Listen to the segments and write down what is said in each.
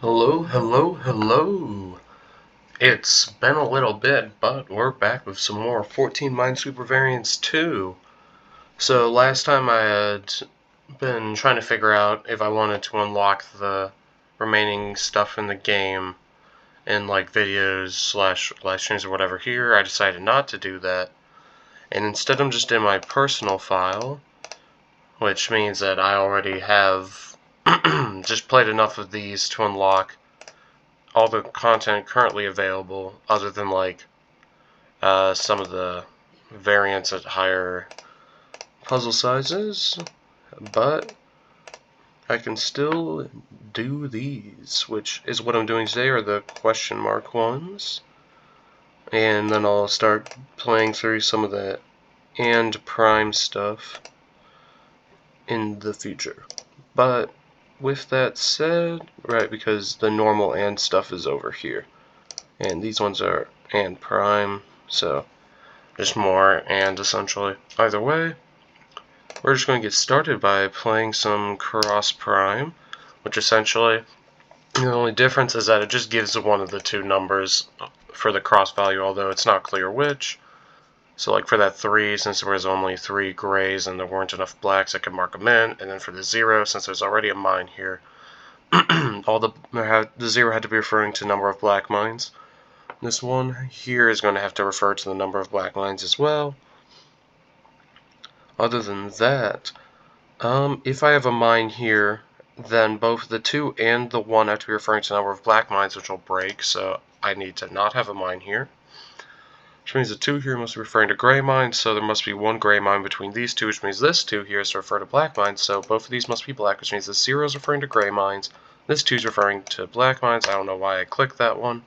Hello, hello, hello. It's been a little bit, but we're back with some more 14 Minesweeper Variants 2. So last time I had been trying to figure out if I wanted to unlock the remaining stuff in the game in like videos slash live streams or whatever here. I decided not to do that. And instead I'm just in my personal file, which means that I already have just played enough of these to unlock all the content currently available, other than like some of the variants at higher puzzle sizes, but I can still do these, which is what I'm doing today, are the question mark ones. And then I'll start playing through some of the and prime stuff in the future. But with that said, right, because the normal and stuff is over here, and these ones are and prime, so just more and essentially. Either way, we're just going to get started by playing some cross prime, which essentially the only difference is that it just gives one of the two numbers for the cross value, although it's not clear which. So like for that 3, since there was only 3 grays and there weren't enough blacks, I could mark them in. And then for the 0, since there's already a mine here, the 0 had to be referring to number of black mines. This one here is going to have to refer to the number of black mines as well. Other than that, if I have a mine here, then both the 2 and the 1 have to be referring to the number of black mines, which will break, so I need to not have a mine here. Which means the 2 here must be referring to gray mines, so there must be 1 gray mine between these 2, which means this 2 here is to refer to black mines, so both of these must be black, which means this 0 is referring to gray mines, this 2 is referring to black mines. I don't know why I clicked that one,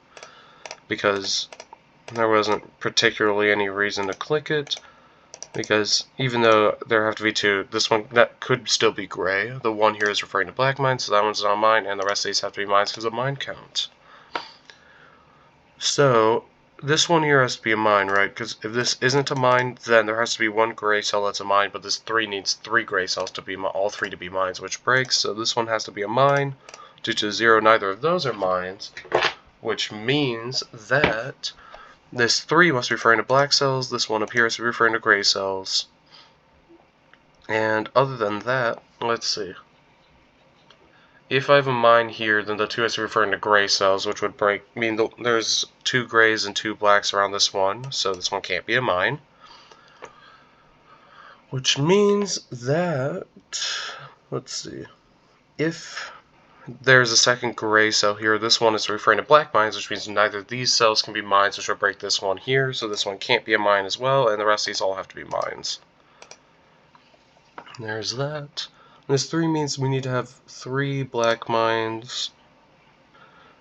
because there wasn't particularly any reason to click it, because even though there have to be 2, this one, that could still be gray. The 1 here is referring to black mines, so that one's not mine, and the rest of these have to be mines because of mine count. So this one here has to be a mine, right? Because if this isn't a mine, then there has to be 1 gray cell that's a mine, but this 3 needs 3 gray cells to be all 3 to be mines, which breaks. So this one has to be a mine. Due to 0, neither of those are mines, which means that this 3 must be referring to black cells, this 1 appears to be referring to gray cells. And other than that, let's see. If I have a mine here, then the 2 has to be referring to gray cells, which would mean there's 2 grays and 2 blacks around this one, so this one can't be a mine. Which means that, let's see, if there's a second gray cell here, this one is referring to black mines, which means neither of these cells can be mines, which will break this one here, so this one can't be a mine as well, and the rest of these all have to be mines. There's that. This 3 means we need to have 3 black mines,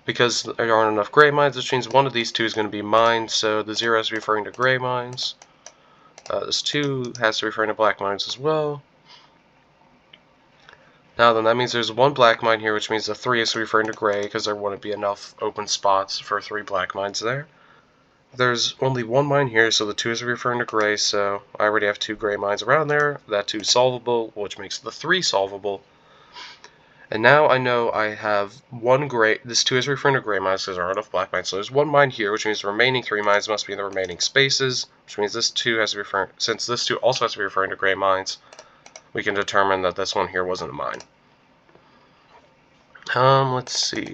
because there aren't enough gray mines, which means one of these 2 is going to be mines, so the 0 has to be referring to gray mines. This 2 has to be referring to black mines as well. Now then, that means there's 1 black mine here, which means the 3 is referring to gray, because there wouldn't be enough open spots for 3 black mines there. There's only 1 mine here, so the 2 is referring to gray, so I already have 2 gray mines around there. That 2 is solvable, which makes the 3 solvable. And now I know I have 1 gray, this 2 is referring to gray mines because there aren't enough black mines, so there's 1 mine here, which means the remaining 3 mines must be in the remaining spaces, which means this 2 has to be referring, since this 2 also has to be referring to gray mines, we can determine that this one here wasn't a mine. Let's see.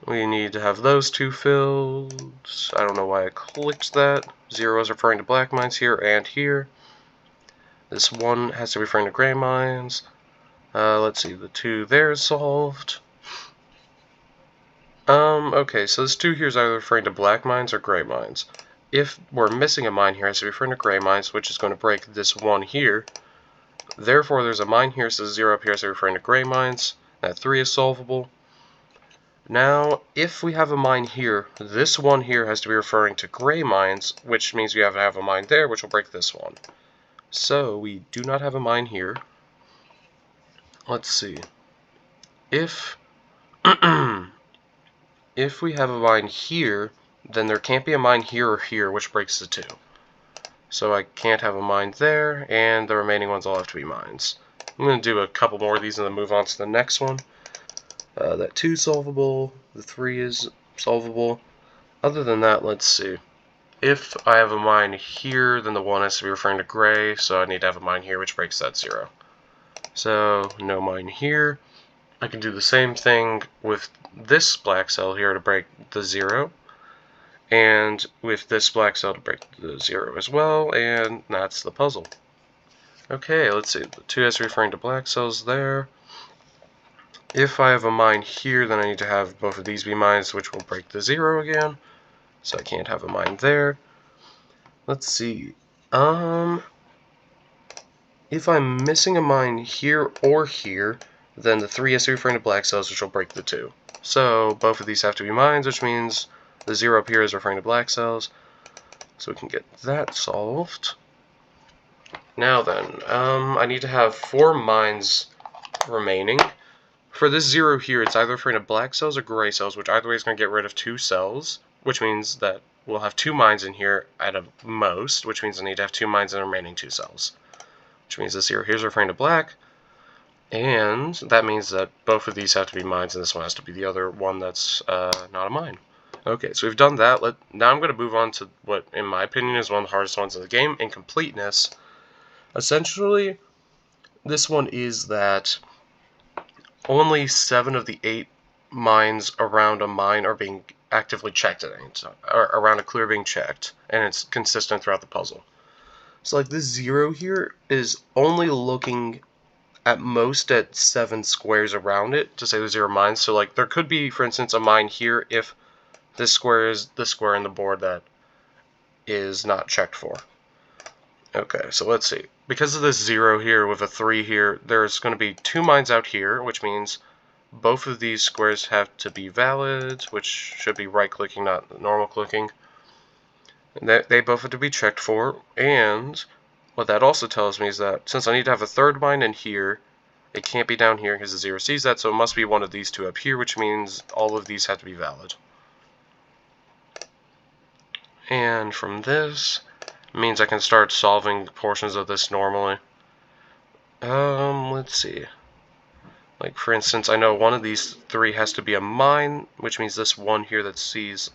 We need to have those 2 filled. I don't know why I clicked that. 0 is referring to black mines here and here. This 1 has to be referring to gray mines. Let's see, the 2 there is solved. Okay, so this 2 here is either referring to black mines or gray mines. If we're missing a mine here, it has to be referring to gray mines, which is going to break this 1 here. Therefore, there's a mine here, so 0 up here is referring to gray mines. That 3 is solvable. Now, if we have a mine here, this 1 here has to be referring to gray mines, which means we have to have a mine there, which will break this one. So, we do not have a mine here. Let's see. If if we have a mine here, then there can't be a mine here or here, which breaks the 2. So I can't have a mine there, and the remaining ones all have to be mines. I'm going to do a couple more of these and then move on to the next one. That 2 is solvable, the 3 is solvable. Other than that, let's see. If I have a mine here, then the 1 has to be referring to gray, so I need to have a mine here, which breaks that 0. So, no mine here. I can do the same thing with this black cell here to break the 0, and with this black cell to break the 0 as well, and that's the puzzle. Okay, let's see. The 2 is referring to black cells there. If I have a mine here, then I need to have both of these be mines, which will break the 0 again. So I can't have a mine there. Let's see. If I'm missing a mine here or here, then the 3 is referring to black cells, which will break the 2. So both of these have to be mines, which means the 0 up here is referring to black cells. So we can get that solved. Now then, I need to have 4 mines remaining. For this 0 here, it's either referring to black cells or gray cells, which either way is going to get rid of 2 cells, which means that we'll have 2 mines in here at a most, which means I need to have 2 mines in the remaining 2 cells. Which means this 0 here is referring to black, and that means that both of these have to be mines, and this one has to be the other one that's not a mine. Okay, so we've done that. Now I'm going to move on to what, in my opinion, is one of the hardest ones in the game, incompleteness. Essentially, this one is that only 7 of the 8 mines around a mine are being actively checked at any time, or around a clear being checked, and it's consistent throughout the puzzle. So like this 0 here is only looking at most at 7 squares around it to say there's 0 mines. So like there could be, for instance, a mine here if this square is the square in the board that is not checked for. Okay, so let's see. Because of this 0 here with a 3 here, there's going to be 2 mines out here, which means both of these squares have to be valid, which should be right-clicking, not normal clicking. They both have to be checked for, and what that also tells me is that since I need to have a third mine in here, it can't be down here because the 0 sees that, so it must be one of these 2 up here, which means all of these have to be valid. And from this, it means I can start solving portions of this normally. Let's see. Like, for instance, I know one of these 3 has to be a mine, which means this one here that sees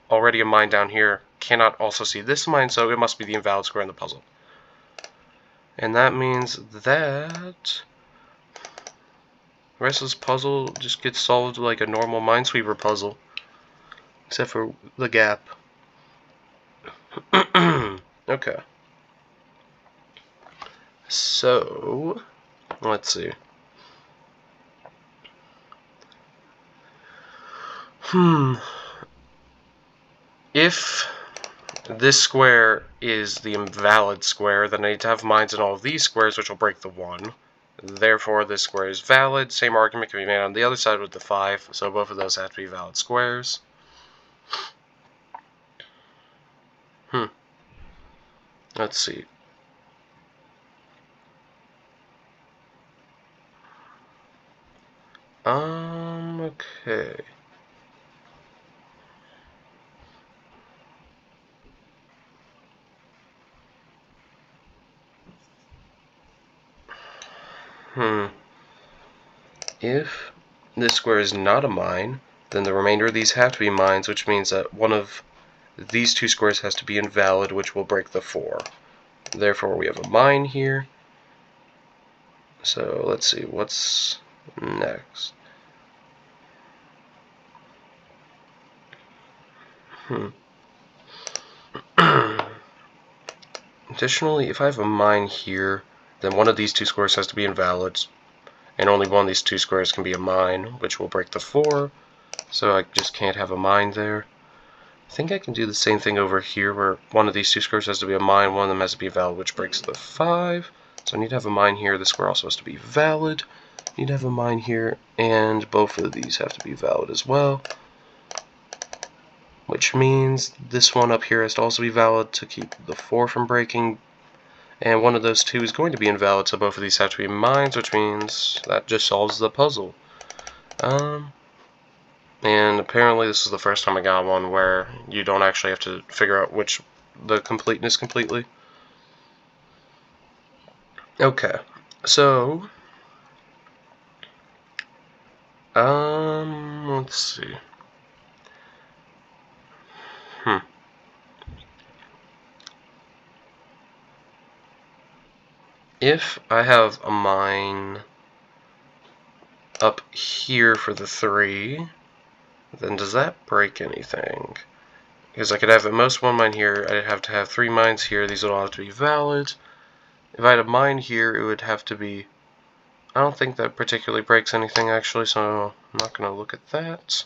already a mine down here cannot also see this mine, so it must be the invalid square in the puzzle. And that means that the rest of this puzzle just gets solved like a normal Minesweeper puzzle, except for the gap. Okay. So, let's see. If this square is the invalid square, then I need to have mines in all of these squares, which will break the 1. Therefore, this square is valid. Same argument can be made on the other side with the 5, so both of those have to be valid squares. Let's see. Okay. If this square is not a mine, then the remainder of these have to be mines, which means that one of these 2 squares has to be invalid, which will break the 4. Therefore, we have a mine here. So let's see, what's next? Additionally, if I have a mine here, then one of these 2 squares has to be invalid, and only one of these 2 squares can be a mine, which will break the 4, so I just can't have a mine there. I think I can do the same thing over here, where one of these 2 squares has to be a mine, one of them has to be valid, which breaks the 5. So I need to have a mine here, the square also has to be valid. I need to have a mine here, and both of these have to be valid as well. Which means this one up here has to also be valid to keep the 4 from breaking. And one of those 2 is going to be invalid, so both of these have to be mines, which means that just solves the puzzle. And apparently this is the first time I got one where you don't actually have to figure out which the completeness completely. Okay, so Let's see. If I have a mine up here for the 3, then does that break anything? Because I could have at most 1 mine here, I'd have to have 3 mines here, these would all have to be valid. If I had a mine here, it would have to be... I don't think that particularly breaks anything, actually, so I'm not going to look at that.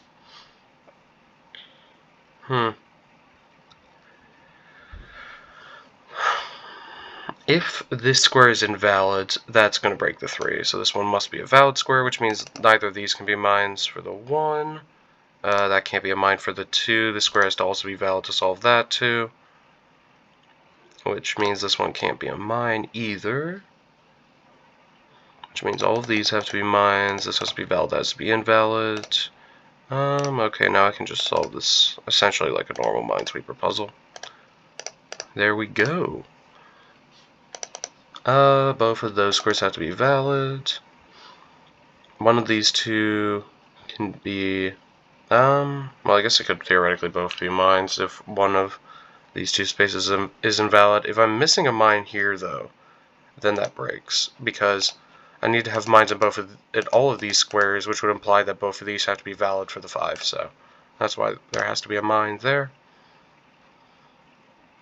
If this square is invalid, that's going to break the 3. So this one must be a valid square, which means neither of these can be mines for the 1. That can't be a mine for the 2. The square has to also be valid to solve that too. Which means this one can't be a mine either. Which means all of these have to be mines. This has to be valid, that has to be invalid. Okay, now I can just solve this essentially like a normal Minesweeper puzzle. There we go. Both of those squares have to be valid. One of these two can be, well, I guess it could theoretically both be mines if one of these two spaces is invalid. If I'm missing a mine here, though, then that breaks, because I need to have mines in all of these squares, which would imply that both of these have to be valid for the 5, so that's why there has to be a mine there.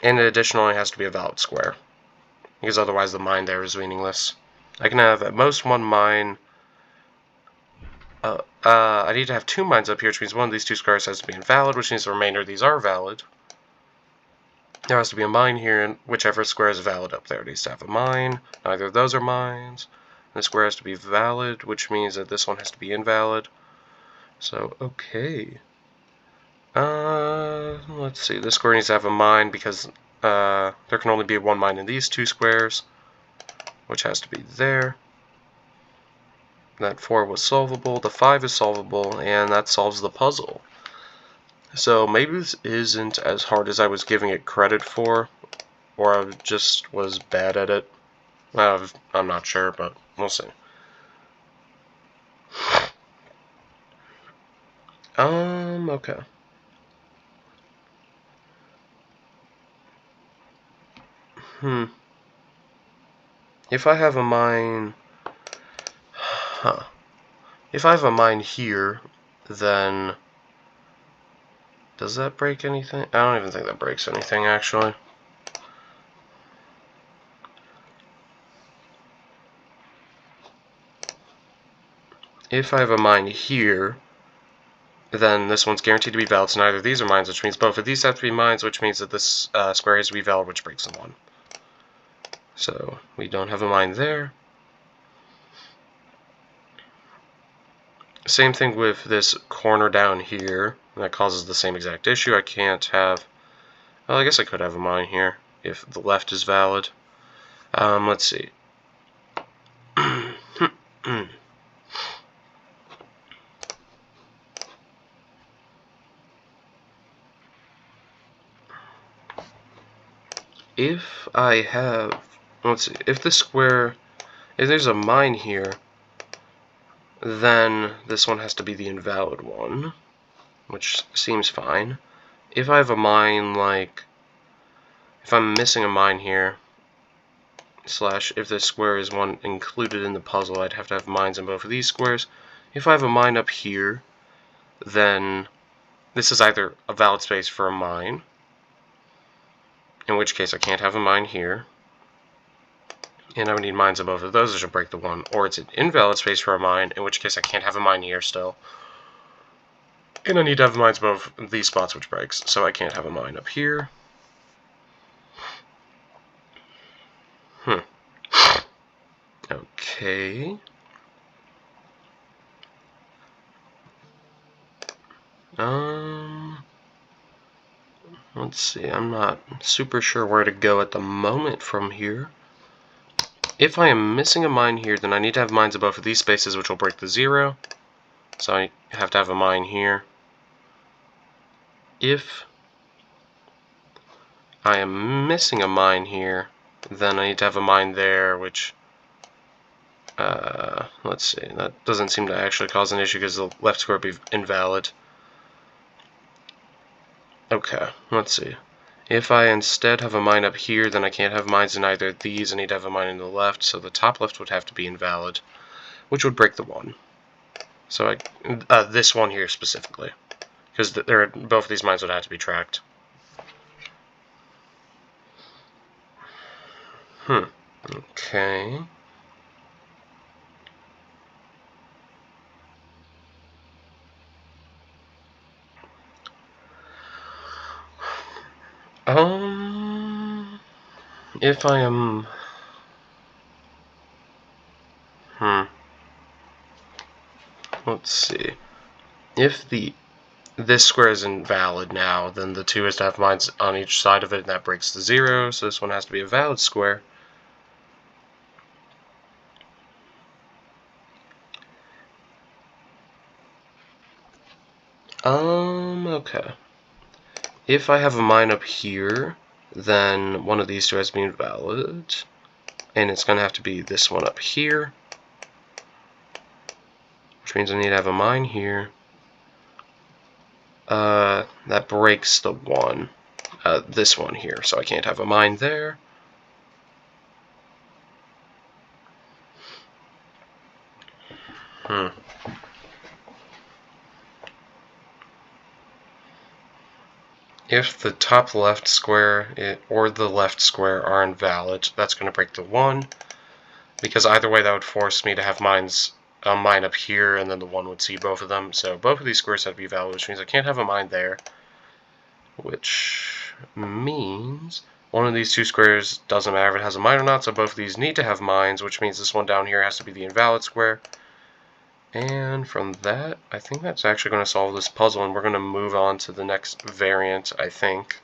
And it additionally has to be a valid square, because otherwise the mine there is meaningless. I can have at most 1 mine. I need to have 2 mines up here, which means one of these 2 squares has to be invalid, which means the remainder of these are valid. There has to be a mine here, and whichever square is valid up there needs to have a mine. Neither of those are mines. The square has to be valid, which means that this one has to be invalid. So, okay. Let's see. This square needs to have a mine because there can only be 1 mine in these 2 squares, which has to be there. That 4 was solvable, the 5 is solvable, and that solves the puzzle. So maybe this isn't as hard as I was giving it credit for, or I just was bad at it. I'm not sure, but we'll see. Okay. If I have a mine... If I have a mine here, then... Does that break anything? I don't even think that breaks anything, actually. If I have a mine here, then this one's guaranteed to be valid, so neither of these are mines, which means both of these have to be mines, which means that this square has to be valid, which breaks the 1. So, we don't have a mine there. Same thing with this corner down here. That causes the same exact issue. I can't have... Well, I guess I could have a mine here if the left is valid. Let's see. If I have... Let's see. If the square... If there's a mine here, then this one has to be the invalid one, which seems fine. If I have a mine, like... If I'm missing a mine here, slash if this square is one included in the puzzle, I'd have to have mines in both of these squares. If I have a mine up here, then this is either a valid space for a mine, in which case I can't have a mine here, and I would need mines in both of those, which will break the 1, or it's an invalid space for a mine, in which case I can't have a mine here still, and I need to have mines in both these spots, which breaks, so I can't have a mine up here. Okay. Let's see, I'm not super sure where to go at the moment from here. If I am missing a mine here, then I need to have mines in both of these spaces, which will break the 0. So I have to have a mine here. If I am missing a mine here, then I need to have a mine there, which Let's see, that doesn't seem to actually cause an issue because the left square would be invalid. Okay, let's see. If I instead have a mine up here, then I can't have mines in either of these. I need to have a mine in the left, so the top left would have to be invalid, which would break the 1. So this one here specifically, because both of these mines would have to be tracked. Okay. If I am... Let's see. If this square is invalid now, then the 2 is to have mines on each side of it, and that breaks the 0, so this one has to be a valid square. Okay. If I have a mine up here, then one of these 2 has to be invalid, and it's going to have to be this one up here, which means I need to have a mine here. That breaks the 1, this one here, so I can't have a mine there. If the top left square or the left square are invalid, that's going to break the 1, because either way that would force me to have a mine up here, and then the 1 would see both of them. So both of these squares have to be valid, which means I can't have a mine there, which means one of these 2 squares doesn't matter if it has a mine or not, so both of these need to have mines, which means this one down here has to be the invalid square. And from that, I think that's actually going to solve this puzzle, and we're going to move on to the next variant, I think.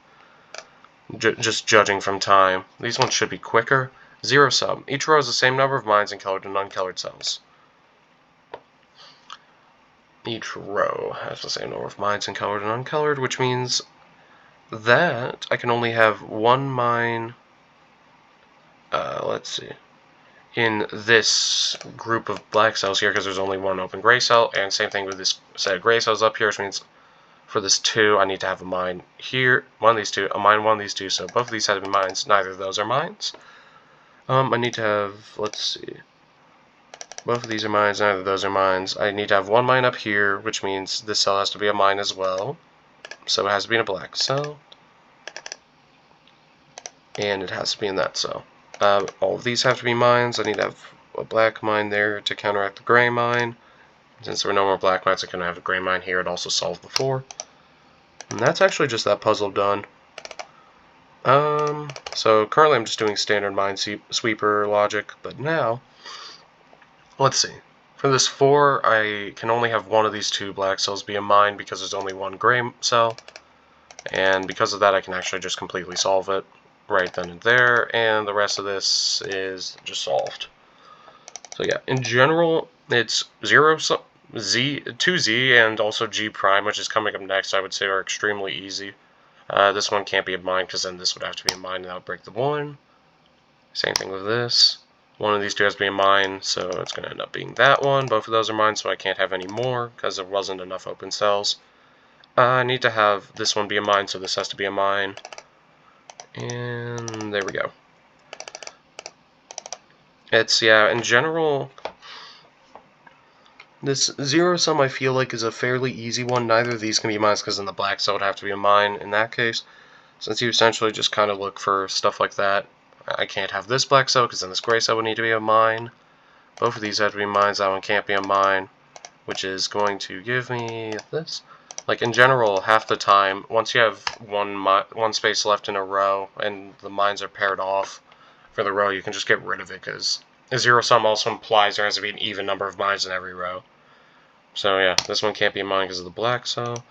Just judging from time. These ones should be quicker. 0 sum. Each row has the same number of mines in colored and uncolored cells. Each row has the same number of mines in colored and uncolored, which means that I can only have 1 mine, let's see, in this group of black cells here, because there's only 1 open gray cell, and same thing with this set of gray cells up here, which means for this 2, I need to have a mine here, one of these 2, a mine, one of these 2, so both of these have to be mines, neither of those are mines. I need to have, let's see, both of these are mines, neither of those are mines. I need to have 1 mine up here, which means this cell has to be a mine as well, so it has to be in a black cell, and it has to be in that cell. All of these have to be mines. I need to have a black mine there to counteract the gray mine. Since there were no more black mines, I couldn't have a gray mine here. It also solved before. And that's actually just that puzzle done. So currently I'm just doing standard Minesweeper logic, but now, let's see. For this 4, I can only have one of these 2 black cells be a mine because there's only 1 gray cell. And because of that, I can actually just completely solve it right then and there, and the rest of this is just solved. So yeah, in general, it's 2Z, and also G prime, which is coming up next, I would say are extremely easy. This one can't be a mine, because then this would have to be a mine, and that would break the 1. Same thing with this. One of these 2 has to be a mine, so it's going to end up being that one. Both of those are mines, so I can't have any more, because there wasn't enough open cells. I need to have this one be a mine, so this has to be a mine. And there we go. It's, yeah, in general, this 0 sum I feel like is a fairly easy one. Neither of these can be mines because in the black cell would have to be a mine in that case. Since you essentially just kind of look for stuff like that. I can't have this black cell because then this gray cell would need to be a mine. Both of these have to be mines. That one can't be a mine, which is going to give me this. Like, in general, half the time, once you have one space left in a row and the mines are paired off for the row, you can just get rid of it, because a 0 sum also implies there has to be an even number of mines in every row. So yeah, this one can't be a mine because of the black cell.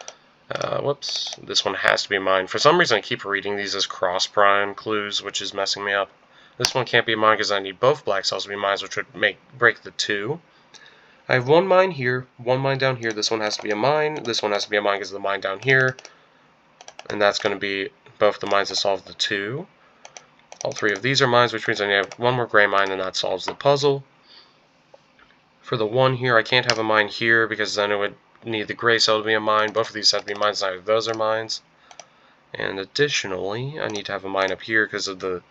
Whoops, this one has to be a mine. For some reason I keep reading these as cross prime clues, which is messing me up. This one can't be a mine because I need both black cells to be mines, which would break the 2. I have 1 mine here, 1 mine down here. This one has to be a mine. This one has to be a mine because of the mine down here. And that's going to be both the mines that solve the 2. All 3 of these are mines, which means I need to have 1 more gray mine, and that solves the puzzle. For the 1 here, I can't have a mine here because then it would need the gray cell to be a mine. Both of these have to be mines, neither of those are mines. And additionally, I need to have a mine up here because of there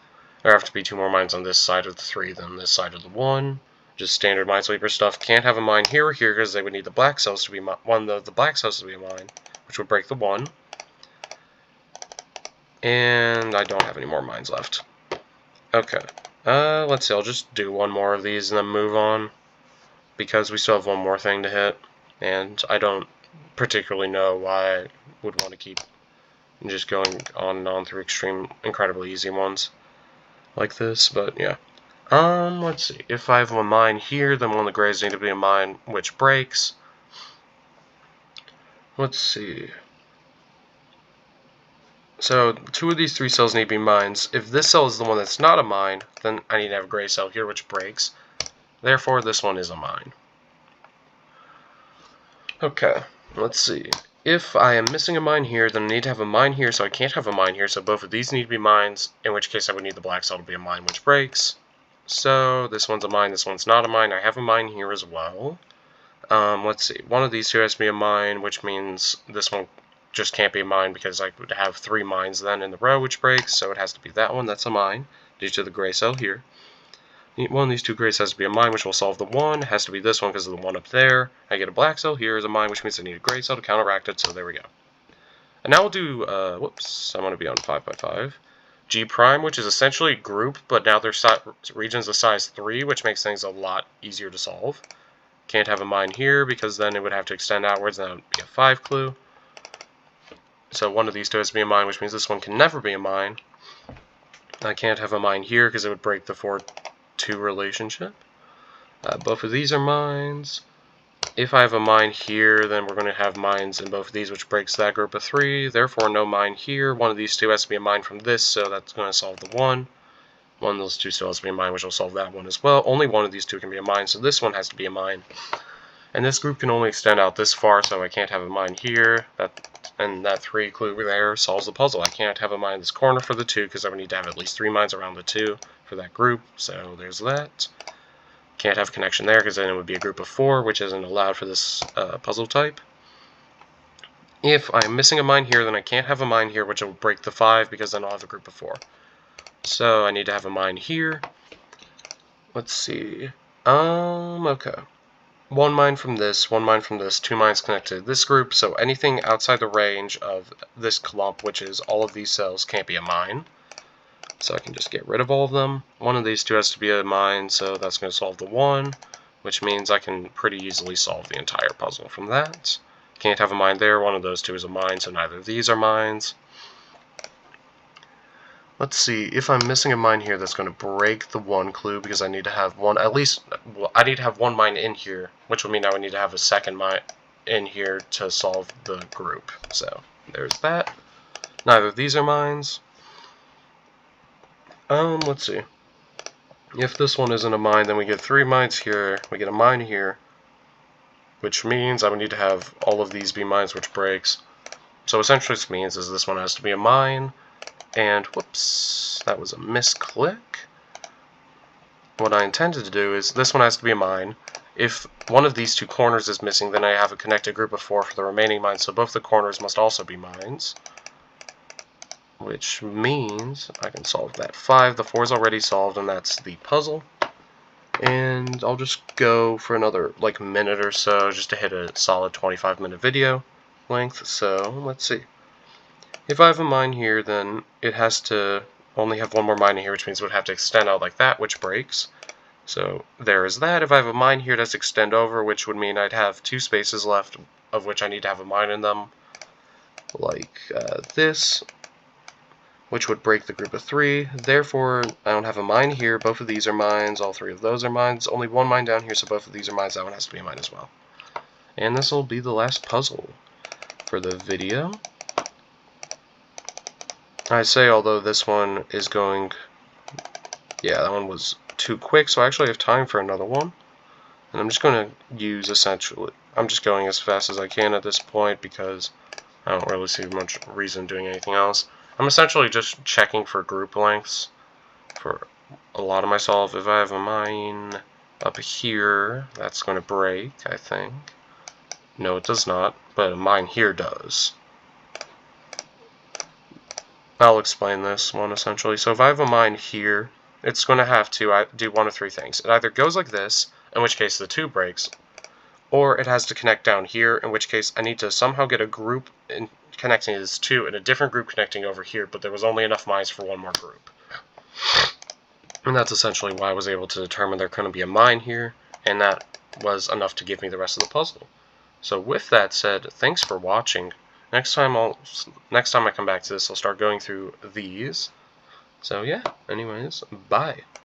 have to be 2 more mines on this side of the 3 than this side of the 1. Just standard Minesweeper stuff. Can't have a mine here or here because they would need the black cells to be one of the black cells to be a mine, which would break the 1. And I don't have any more mines left. Okay. Let's see. I'll just do 1 more of these and then move on, because we still have 1 more thing to hit, and I don't particularly know why I would want to keep just going on and on through incredibly easy ones like this, but yeah. Let's see. If I have a mine here, then one of the grays need to be a mine which breaks. Let's see. So 2 of these 3 cells need to be mines. If this cell is the one that's not a mine, then I need to have a gray cell here which breaks. Therefore, this one is a mine. Okay, let's see. If I am missing a mine here, then I need to have a mine here, so I can't have a mine here, so both of these need to be mines, in which case I would need the black cell to be a mine which breaks. So this one's a mine, this one's not a mine. I have a mine here as well. Let's see. One of these 2 has to be a mine, which means this one just can't be a mine because I would have 3 mines then in the row which breaks, so it has to be that one. That's a mine due to the gray cell here. One of these 2 grays has to be a mine, which will solve the 1. It has to be this one because of the 1 up there. I get a black cell here as a mine, which means I need a gray cell to counteract it, so there we go. And now we'll do, whoops, I'm going to be on 5x5. G prime, which is essentially a group, but now their regions of size 3, which makes things a lot easier to solve. Can't have a mine here because then it would have to extend outwards, and that would be a 5 clue. So one of these 2 has to be a mine, which means this one can never be a mine. I can't have a mine here because it would break the 4-2 relationship. Both of these are mines. If I have a mine here, then we're going to have mines in both of these, which breaks that group of 3. Therefore, no mine here. One of these 2 has to be a mine from this, so that's going to solve the 1. One of those 2 still has to be a mine, which will solve that one as well. Only one of these 2 can be a mine, so this one has to be a mine. And this group can only extend out this far, so I can't have a mine here. And that 3 clue there solves the puzzle. I can't have a mine in this corner for the 2, because I would need to have at least 3 mines around the 2 for that group. So there's that. Can't have a connection there, because then it would be a group of 4, which isn't allowed for this puzzle type. If I'm missing a mine here, then I can't have a mine here, which will break the 5, because then I'll have a group of 4. So I need to have a mine here. Let's see. Okay. 1 mine from this, 1 mine from this, 2 mines connected to this group, so anything outside the range of this clump, which is all of these cells, can't be a mine. So I can just get rid of all of them. One of these 2 has to be a mine, so that's going to solve the 1, which means I can pretty easily solve the entire puzzle from that. Can't have a mine there, one of those 2 is a mine, so neither of these are mines. Let's see, if I'm missing a mine here, that's going to break the 1 clue, because I need to have one, at least, well, I need to have 1 mine in here, which would mean I would need to have a second mine in here to solve the group. So, there's that. Neither of these are mines. Let's see. If this one isn't a mine, then we get 3 mines here, we get a mine here, which means I would need to have all of these be mines, which breaks. So essentially this means is this one has to be a mine, and whoops, that was a misclick. What I intended to do is this one has to be a mine. If one of these 2 corners is missing, then I have a connected group of 4 for the remaining mines, so both the corners must also be mines. Which means I can solve that 5. The 4 is already solved, and that's the puzzle. And I'll just go for another like minute or so just to hit a solid 25-minute video length. So let's see. If I have a mine here, then it has to only have 1 more mine in here, which means it would have to extend out like that, which breaks. So there is that. If I have a mine here, it has to extend over, which would mean I'd have 2 spaces left, of which I need to have a mine in them, like this, which would break the group of 3. Therefore, I don't have a mine here. Both of these are mines. All 3 of those are mines. Only 1 mine down here, so both of these are mines. That one has to be a mine as well. And this will be the last puzzle for the video. I say, although this one is going... Yeah, that one was too quick, so I actually have time for another one. And I'm just going to use essentially... I'm just going as fast as I can at this point because I don't really see much reason doing anything else. I'm essentially just checking for group lengths for a lot of my solve. If I have a mine Up here, that's going to break, I think. No, it does not, but mine here does. I'll explain this one essentially. So if I have a mine here, it's going to have to do one of three things. It either goes like this, in which case the 2 breaks, or it has to connect down here, in which case I need to somehow get a group connecting this 2 and a different group connecting over here, but there was only enough mines for one more group. And that's essentially why I was able to determine there couldn't be a mine here, and that was enough to give me the rest of the puzzle. So with that said, thanks for watching. Next time I come back to this, I'll start going through these. So yeah, anyways, bye.